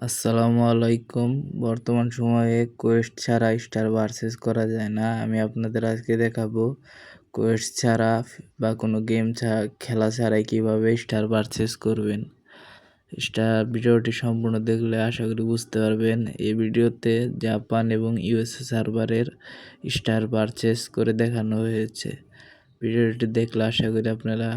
আসসালামু আলাইকুম। বর্তমান সময়ে কোয়েস্ট ছাড়া স্টার পারচেজ করা যায় না। আমি আপনাদের আজকে দেখাবো কোয়েস্ট ছাড়া বা কোনো গেম খেলা ছাড়াই কীভাবে স্টার পারচেজ করবেন। ভিডিওটি সম্পূর্ণ দেখলে আশা করি বুঝতে পারবেন। এই ভিডিওতে জাপান এবং ইউএসএ সার্ভারের স্টার পারচেজ করে দেখানো হয়েছে। ভিডিওটি দেখলে আশা করি আপনারা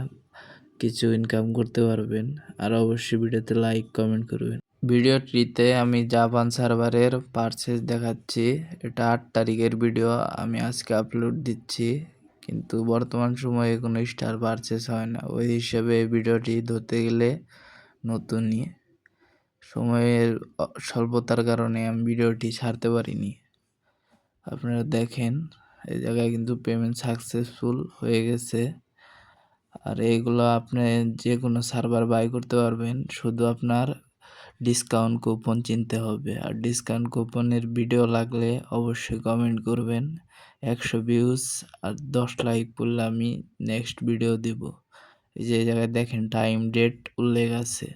কিছু ইনকাম করতে পারবেন। আর অবশ্যই ভিডিওতে লাইক কমেন্ট করবেন। ভিডিওটিতে আমি জাপান সার্ভারের পারচেজ দেখাচ্ছি। এটা 8 তারিখের ভিডিও আমি আজকে আপলোড দিচ্ছি, কিন্তু বর্তমান সময়ে কোনো স্টার পারচেজ হয় না। ওই হিসাবে এই ভিডিওটি ধরতে গেলে নতুনই, সময়ের স্বল্পতার কারণে আমি ভিডিওটি ছাড়তে পারিনি। আপনারা দেখেন এই জায়গায় কিন্তু পেমেন্ট সাকসেসফুল হয়ে গেছে। আর এইগুলো আপনি যে কোনো সার্ভার বাই করতে পারবেন, শুধু আপনার ডিসকাউন্ট কুপন চিনতে হবে। আর ডিসকাউন্ট কুপনের ভিডিও লাগলে অবশ্যই কমেন্ট করবেন। 100 ভিউজ আর 10 লাইক পড়লে আমি নেক্সট ভিডিও দিব। এই যে জায়গায় দেখেন টাইম ডেট উল্লেখ আছে।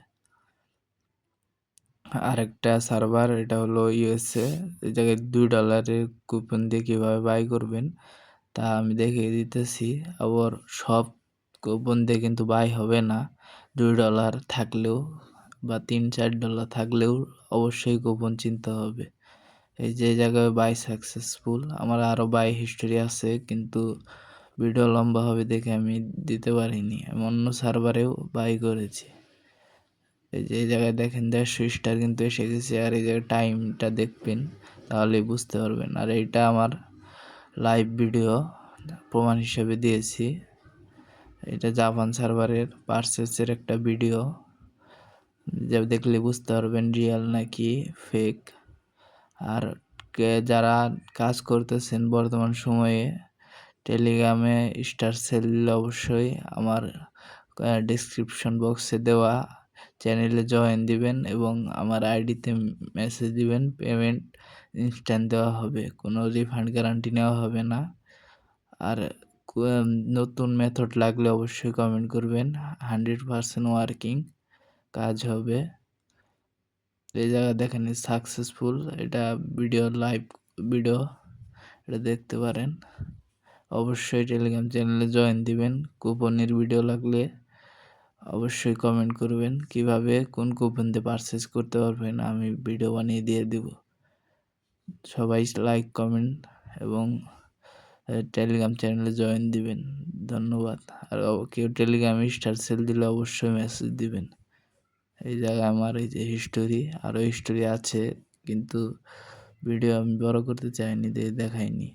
আরেকটা সার্ভার, এটা হলো ইউএসএ। এই জায়গায় $2 কুপন দিয়ে কীভাবে বাই করবেন তা আমি দেখিয়ে দিতেছি। আবার সব কুপন দিয়ে কিন্তু বাই হবে না। $2 থাকলেও বা $3-4 থাকলেও অবশ্যই কুপন চিনতে হবে। এই যে জায়গায় বাই সাকসেসফুল, আমার আরও বাই হিস্টোরি আছে, কিন্তু ভিডিও লম্বা হবে দেখে আমি দিতে পারিনি। আমি অন্য সার্ভারেও বাই করেছি। এই যে এই জায়গায় দেখেন 150 স্টার কিন্তু এসে গেছে। আর এই জায়গায় টাইমটা দেখবেন, তাহলেই বুঝতে পারবেন। আর এইটা আমার লাইভ ভিডিও প্রমাণ হিসেবে দিয়েছি। এটা জাপান সার্ভারের পারচেসের একটা ভিডিও, যা দেখলে বুঝতে পারবেন রিয়েল নাকি ফেক। আর যারা কাজ করতেছেন বর্তমান সময়ে টেলিগ্রামে স্টার সেল দিলে অবশ্যই আমার ডেসক্রিপশন বক্সে দেওয়া চ্যানেলে জয়েন দিবেন এবং আমার আইডিতে মেসেজ দিবেন। পেমেন্ট ইনস্ট্যান্ট দেওয়া হবে, কোনো রিফান্ড গ্যারান্টি নেওয়া হবে না। আর নতুন মেথড লাগলে অবশ্যই কমেন্ট করবেন। 100% ওয়ার্কিং কাজ হবে। এই জায়গায় দেখেন সাকসেসফুল, এটা ভিডিও লাইভ ভিডিও, এটা দেখতে পারেন। অবশ্যই টেলিগ্রাম চ্যানেলে জয়েন দিবেন। কুপনের ভিডিও লাগলে অবশ্যই কমেন্ট করবেন। কিভাবে কোন কুপন দিয়ে পারচেজ করতে পারবেন আমি ভিডিও বানিয়ে দিয়ে দিব। সবাই লাইক কমেন্ট এবং টেলিগ্রাম চ্যানেলে জয়েন দিবেন। ধন্যবাদ। আর কেউ টেলিগ্রামে স্টার সেল দিলে অবশ্যই মেসেজ দিবেন। এই জায়গায় আমার এই যে হিস্টোরি, আরও হিস্টোরি আছে, কিন্তু ভিডিও আমি বড় করতে চাইনি, দেখাইনি।